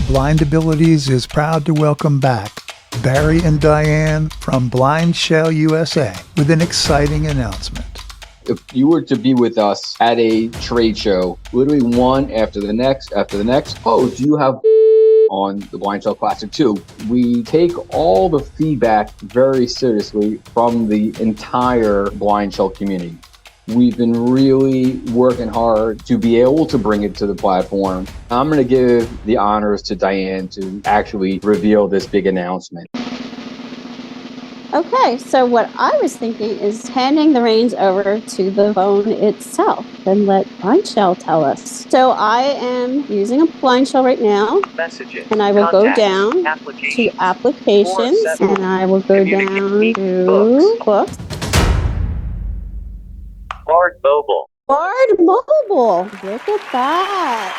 Blind Abilities is proud to welcome back Barry and Diane from BlindShell USA with an exciting announcement. If you were to be with us at a trade show, literally one after the next, oh, do you have on the BlindShell Classic 2? We take all the feedback very seriously from the entire BlindShell community. We've been really working hard to be able to bring it to the platform. I'm going to give the honors to Diane to actually reveal this big announcement. Okay, so what I was thinking is handing the reins over to the phone itself and let BlindShell tell us. So I am using a BlindShell right now. Messages, and I will contacts, go down to applications and I will go down to books. BARD Mobile. BARD Mobile. Look at that.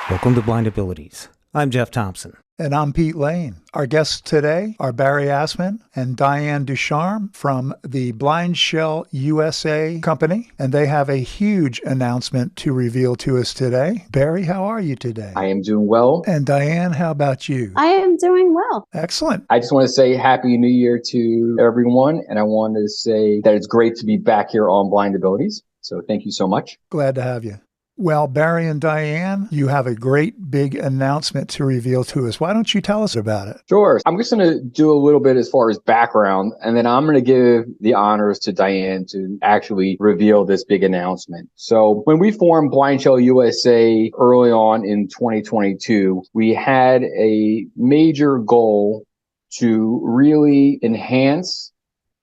Welcome to Blind Abilities. I'm Jeff Thompson. And I'm Pete Lane. Our guests today are Barry Assman and Diane Ducharme from the BlindShell USA company, and they have a huge announcement to reveal to us today. Barry, how are you today? I am doing well. And Diane, how about you? I am doing well. Excellent. I just want to say Happy New Year to everyone, and I want to say that it's great to be back here on Blind Abilities. So thank you so much. Glad to have you. Well, Barry and Diane, you have a great big announcement to reveal to us. Why don't you tell us about it? Sure. I'm just going to do a little bit as far as background, and then I'm going to give the honors to Diane to actually reveal this big announcement. So when we formed BlindShell USA early on in 2022, we had a major goal to really enhance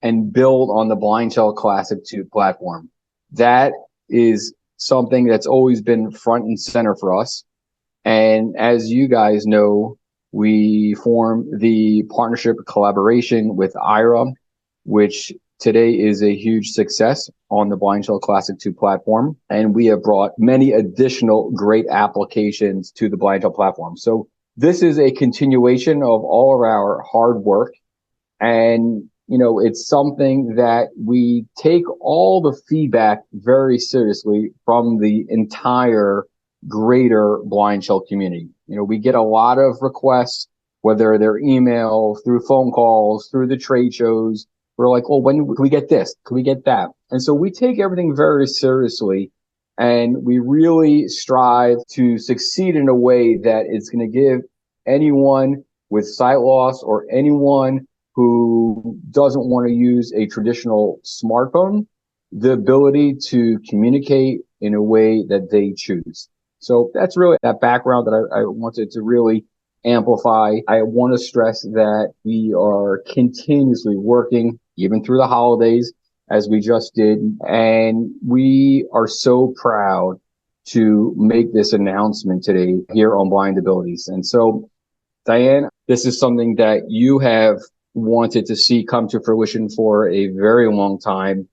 and build on the BlindShell Classic 2 platform. That is something that's always been front and center for us. And as you guys know, we formed the partnership collaboration with IRA, which today is a huge success on the BlindShell Classic 2 platform. And we have brought many additional great applications to the BlindShell platform. So this is a continuation of all of our hard work. And it's something that we take all the feedback very seriously from the entire greater BlindShell community. We get a lot of requests, whether they're email, through phone calls, through the trade shows. We're like, well, when can we get this? Can we get that? And so we take everything very seriously, and we really strive to succeed in a way that it's going to give anyone with sight loss or anyone who doesn't want to use a traditional smartphone the ability to communicate in a way that they choose. So that's really that background that I wanted to really amplify. I want to stress that we are continuously working, even through the holidays, as we just did. And we are so proud to make this announcement today here on Blind Abilities. And so, Diane, this is something that you have wanted to see come to fruition for a very long time.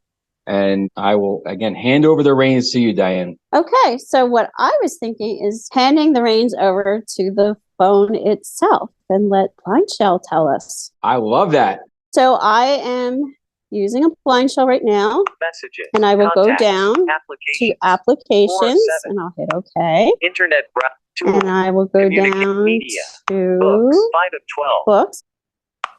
And I will, again, hand over the reins to you, Diane. Okay, so what I was thinking is handing the reins over to the phone itself and let BlindShell tell us. I love that. So I am using a BlindShell right now. Messages, and I will go down to applications and I'll hit OK. Internet browser. And I will go down media, to books, 5 of 12. books.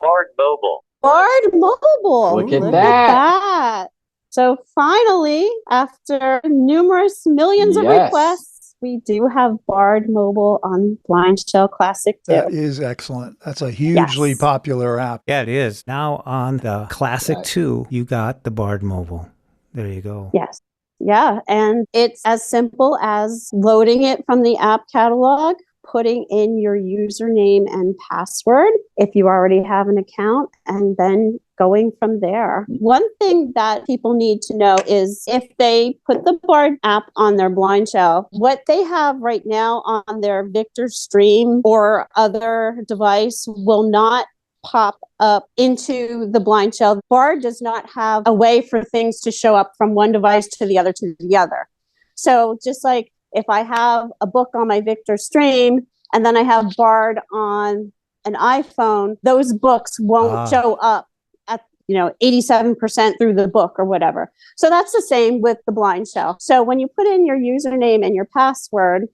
BARD Mobile. BARD Mobile. Look at that. So finally, after numerous millions of requests, we do have BARD Mobile on BlindShell Classic 2. That is excellent. That's a hugely popular app. Yeah, it is. Now on the Classic 2, you got the BARD Mobile. There you go. Yes. Yeah. And it's as simple as loading it from the app catalog, putting in your username and password if you already have an account, and then going from there. One thing that people need to know is if they put the BARD app on their BlindShell, what they have right now on their Victor Stream or other device will not pop up into the BlindShell. BARD does not have a way for things to show up from one device to the other to the other. So just like if I have a book on my Victor Stream and then I have BARD on an iPhone, those books won't show up at 87% through the book or whatever. So that's the same with the BlindShell. So when you put in your username and your password,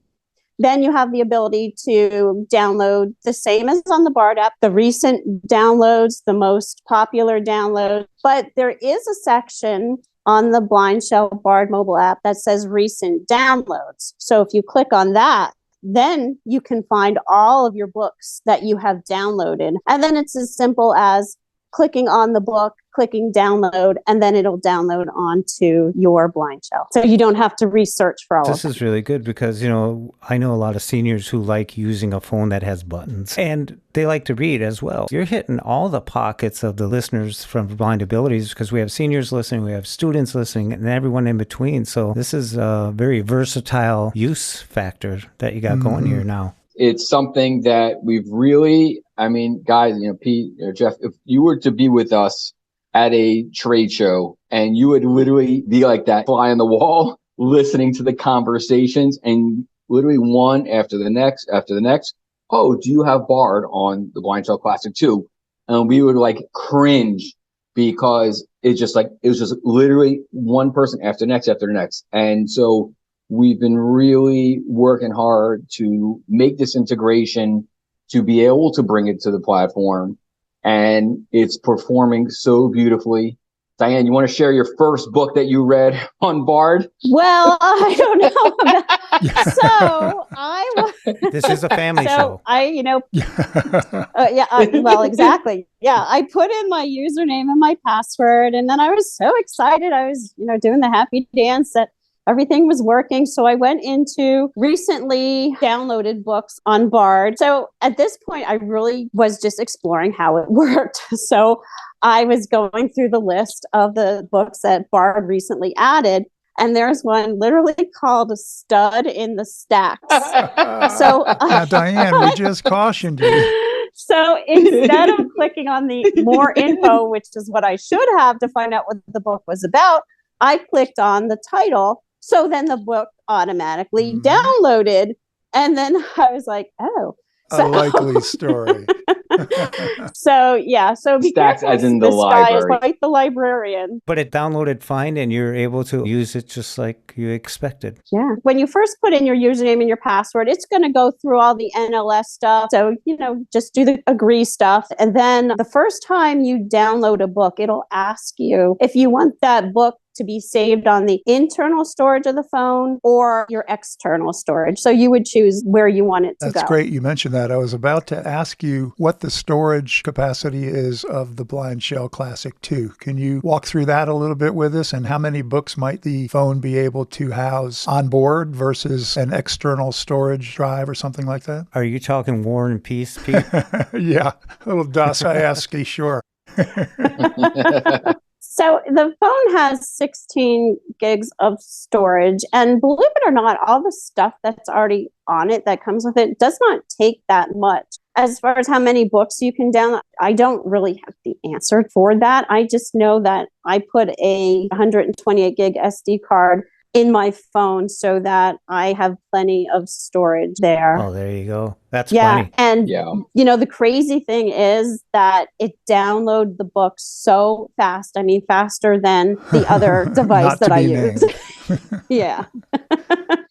Then you have the ability to download the same as on the BARD app, the recent downloads, the most popular download. But there is a section on the BlindShell BARD mobile app that says recent downloads. So if you click on that, then you can find all of your books that you have downloaded. And then it's as simple as clicking on the book, clicking download, and then it'll download onto your BlindShell. So you don't have to research for all of them. This is really good because, I know a lot of seniors who like using a phone that has buttons and they like to read as well. You're hitting all the pockets of the listeners from Blind Abilities because we have seniors listening, we have students listening, and everyone in between. So this is a very versatile use factor that you got going here now. It's something that we've really, guys, Pete, Jeff, if you were to be with us at a trade show and you would literally be like that fly on the wall, listening to the conversations and literally one after the next. Oh, do you have BARD on the BlindShell Classic 2? And we would cringe because it was just literally one person after the next. And so we've been really working hard to make this integration to be able to bring it to the platform. And it's performing so beautifully. Diane, you want to share your first book that you read on BARD? Well, I don't know. So This is a family show. Well, exactly. Yeah, I put in my username and my password, and then I was so excited. I was, doing the happy dance that everything was working. So I went into recently downloaded books on BARD. So at this point, I really was just exploring how it worked. So I was going through the list of the books that BARD recently added. And there's one literally called Stud in the Stacks. So now, Diane, we just cautioned you. So instead of clicking on the more info, which is what I should have to find out what the book was about, I clicked on the title. So then the book automatically downloaded. And then I was like, oh. A likely story. So be Stacks careful. as in the this library. guy is like the librarian. But it downloaded fine and you're able to use it just like you expected. Yeah. When you first put in your username and your password, it's going to go through all the NLS stuff. So, just do the agree stuff. And then the first time you download a book, it'll ask you if you want that book to be saved on the internal storage of the phone or your external storage. So you would choose where you want it to go. That's great you mentioned that. I was about to ask you what the storage capacity is of the BlindShell Classic 2. Can you walk through that a little bit with us, and how many books might the phone be able to house on board versus an external storage drive or something like that? Are you talking War and Peace, Pete? Yeah, a little Dostoevsky, sure. So the phone has 16 gigs of storage, and believe it or not, all the stuff that's already on it that comes with it does not take that much. As far as how many books you can download, I don't really have the answer for that. I just know that I put a 128 gig SD card in my phone so that I have plenty of storage there. Oh, there you go. That's plenty. And the crazy thing is that it downloaded the book so fast. I mean, faster than the other device that I use. Yeah.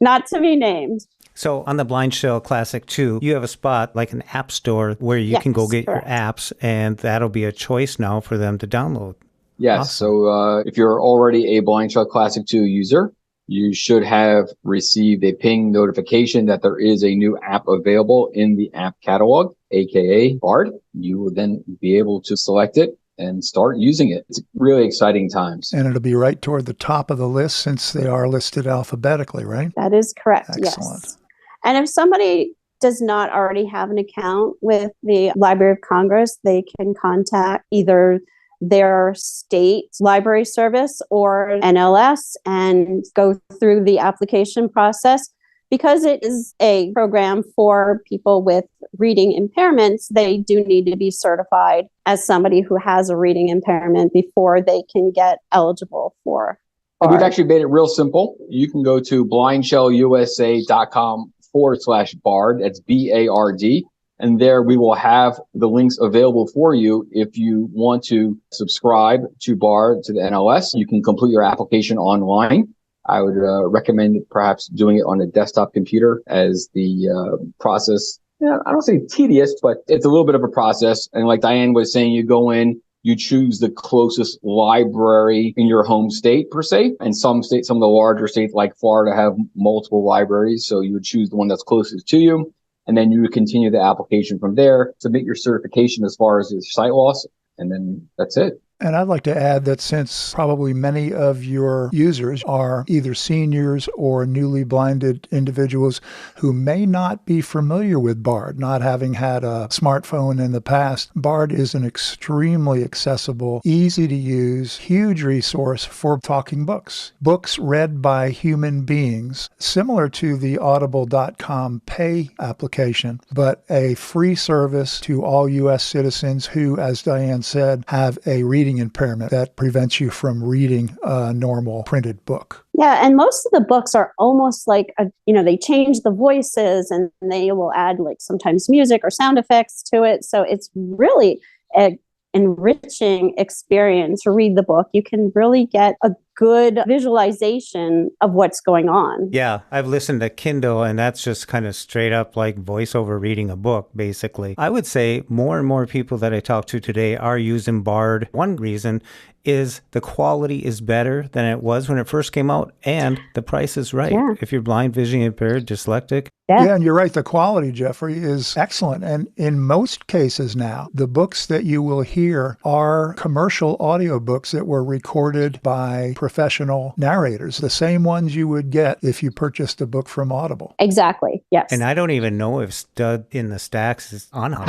Not to be named. So on the BlindShell Classic 2, you have a spot like an app store where you can go get your apps, and that'll be a choice now for them to download. Yes. Awesome. So if you're already a BlindShell Classic 2 user, you should have received a ping notification that there is a new app available in the app catalog, aka BARD. You will then be able to select it and start using it. It's really exciting times. And it'll be right toward the top of the list since they are listed alphabetically, right? That is correct. Excellent. Yes. And if somebody does not already have an account with the Library of Congress, they can contact either their state library service or NLS and go through the application process. Because it is a program for people with reading impairments, they do need to be certified as somebody who has a reading impairment before they can get eligible for BARD. We've actually made it real simple. You can go to blindshellusa.com/BARD. That's BARD. And there we will have the links available for you. If you want to subscribe to BARD, to the NLS, you can complete your application online. I would recommend perhaps doing it on a desktop computer, as the process, I don't say tedious, but it's a little bit of a process. And like Diane was saying, you go in, you choose the closest library in your home state per se. And some of the larger states like Florida have multiple libraries. So you would choose the one that's closest to you. And then you would continue the application from there, submit your certification as far as your sight loss. And then that's it. And I'd like to add that since probably many of your users are either seniors or newly blinded individuals who may not be familiar with BARD, not having had a smartphone in the past, BARD is an extremely accessible, easy to use, huge resource for talking books. Books read by human beings, similar to the audible.com pay application, but a free service to all U.S. citizens who, as Diane said, have a reading impairment that prevents you from reading a normal printed book. Yeah, and most of the books are almost like, they change the voices and they will add like sometimes music or sound effects to it. So it's really an enriching experience to read the book. You can really get a good visualization of what's going on. Yeah, I've listened to Kindle, and that's just kind of straight up like voiceover reading a book, basically. I would say more and more people that I talk to today are using BARD. One reason is the quality is better than it was when it first came out, and the price is right. Yeah. If you're blind, visually impaired, dyslexic. Yeah, and you're right. The quality, Jeffrey, is excellent. And in most cases now, the books that you will hear are commercial audiobooks that were recorded by professional narrators, the same ones you would get if you purchased a book from Audible. Exactly. Yes. And I don't even know if Stud in the Stacks is on it.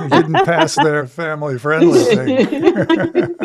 Didn't pass their family-friendly thing.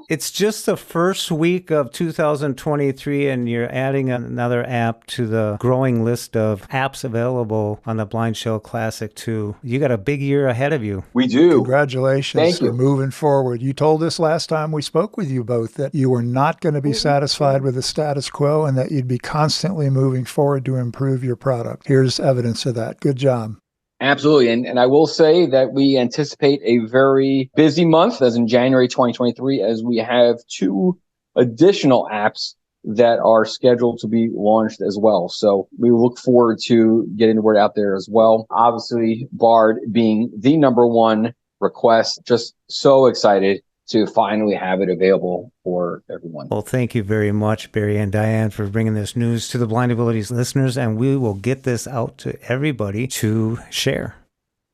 It's just the first week of 2023, and you're adding another app to the growing list of apps available on the BlindShell Classic 2. You got a big year ahead of you. We do. Congratulations Thank for you. moving forward. You told us last time we spoke with you both that you were not going to be satisfied with the status quo and that you'd be constantly moving forward to improve your product. Here's evidence of that. Good job. Absolutely. And I will say that we anticipate a very busy month, as in January 2023, as we have 2 additional apps that are scheduled to be launched as well. So we look forward to getting the word out there as well. Obviously, BARD being the number one request, just so excited to finally have it available for everyone. Well, thank you very much, Barry and Diane, for bringing this news to the Blind Abilities listeners, and we will get this out to everybody to share.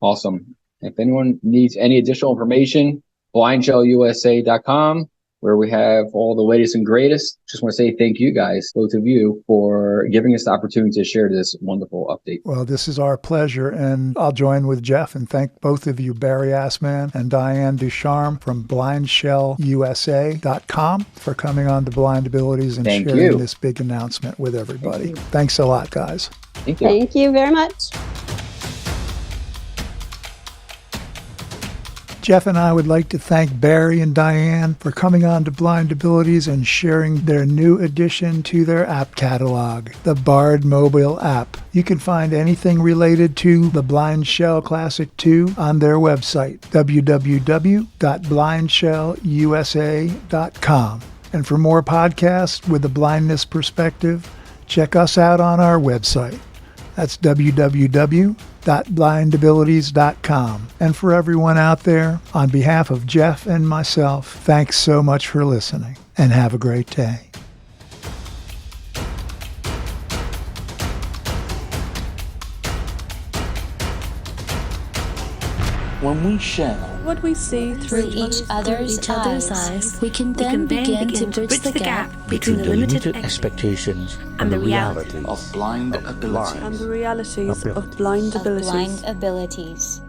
Awesome. If anyone needs any additional information, BlindShellUSA.com, where we have all the latest and greatest. Just want to say thank you guys, both of you, for giving us the opportunity to share this wonderful update. Well, this is our pleasure, and I'll join with Jeff and thank both of you, Barry Assman and Diane Ducharme from BlindShellUSA.com, for coming on to Blind Abilities and Thank sharing you. this big announcement with everybody. Thanks a lot, guys. Thank you. Thank you very much. Jeff and I would like to thank Barry and Diane for coming on to Blind Abilities and sharing their new addition to their app catalog, the BARD mobile app. You can find anything related to the BlindShell Classic 2 on their website, www.blindshellusa.com. And for more podcasts with a blindness perspective, check us out on our website. That's www.blindabilities.com. And for everyone out there, on behalf of Jeff and myself, thanks so much for listening, and have a great day. When we share what we see through each other's eyes, we can then begin to bridge the gap between the limited expectations and the reality of blind abilities. and the realities of blind abilities. blind abilities.